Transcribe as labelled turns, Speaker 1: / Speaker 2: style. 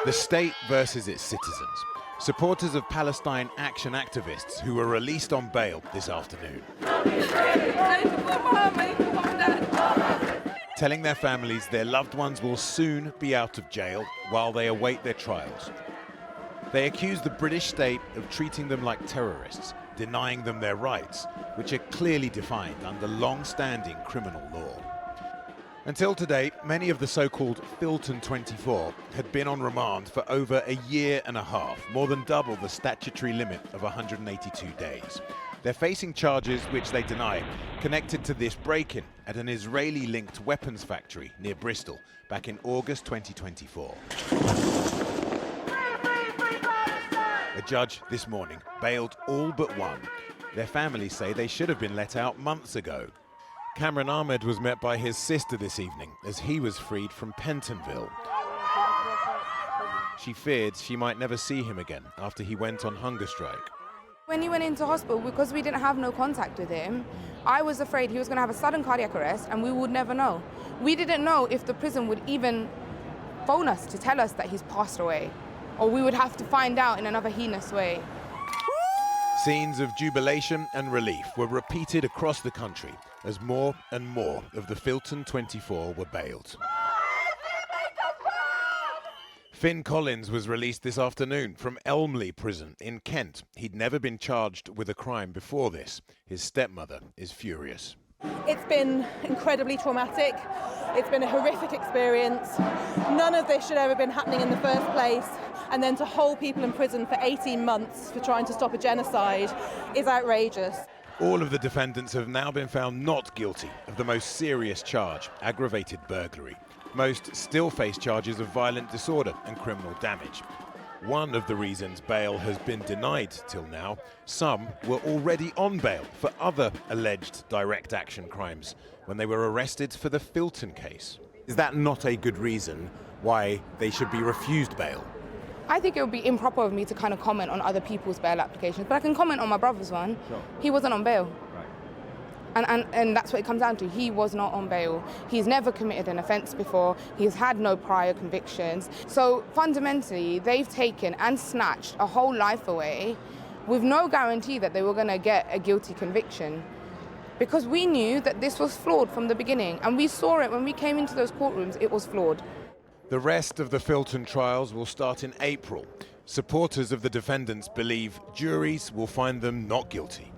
Speaker 1: The state versus its citizens. Supporters of Palestine Action activists who were released on bail this afternoon. Telling their families their loved ones will soon be out of jail while they await their trials. They accuse the British state of treating them like terrorists, denying them their rights, which are clearly defined under long-standing criminal law. Until today, many of the so-called Filton 24 had been on remand for over a year and a half, more than double the statutory limit of 182 days. They're facing charges which they deny connected to this break-in at an Israeli-linked weapons factory near Bristol back in August 2024. A judge this morning bailed all but one. Their families say they should have been let out months ago. Cameron Ahmed was met by his sister this evening as he was freed from Pentonville. She feared she might never see him again after he went on hunger strike.
Speaker 2: When he went into hospital, because we didn't have no contact with him, I was afraid he was going to have a sudden cardiac arrest and we would never know. We didn't know if the prison would even phone us to tell us that he's passed away, or we would have to find out in another heinous way.
Speaker 1: Scenes of jubilation and relief were repeated across the country as more and more of the Filton 24 were bailed. Finn Collins was released this afternoon from Elmley Prison in Kent. He'd never been charged with a crime before this. His stepmother is furious.
Speaker 3: It's been incredibly traumatic. It's been a horrific experience. None of this should ever have been happening in the first place. And then to hold people in prison for 18 months for trying to stop a genocide is outrageous.
Speaker 1: All of the defendants have now been found not guilty of the most serious charge, aggravated burglary. Most still face charges of violent disorder and criminal damage. One of the reasons bail has been denied till now, some were already on bail for other alleged direct action crimes when they were arrested for the Filton case. Is that not a good reason why they should be refused bail?
Speaker 2: I think it would be improper of me to kind of comment on other people's bail applications, but I can comment on my brother's one. Sure. He wasn't on bail. Right. And that's what it comes down to. He was not on bail. He's never committed an offence before. He's had no prior convictions. So fundamentally, they've taken and snatched a whole life away with no guarantee that they were going to get a guilty conviction. Because we knew that this was flawed from the beginning, and we saw it when we came into those courtrooms, it was flawed.
Speaker 1: The rest of the Filton trials will start in April. Supporters of the defendants believe juries will find them not guilty.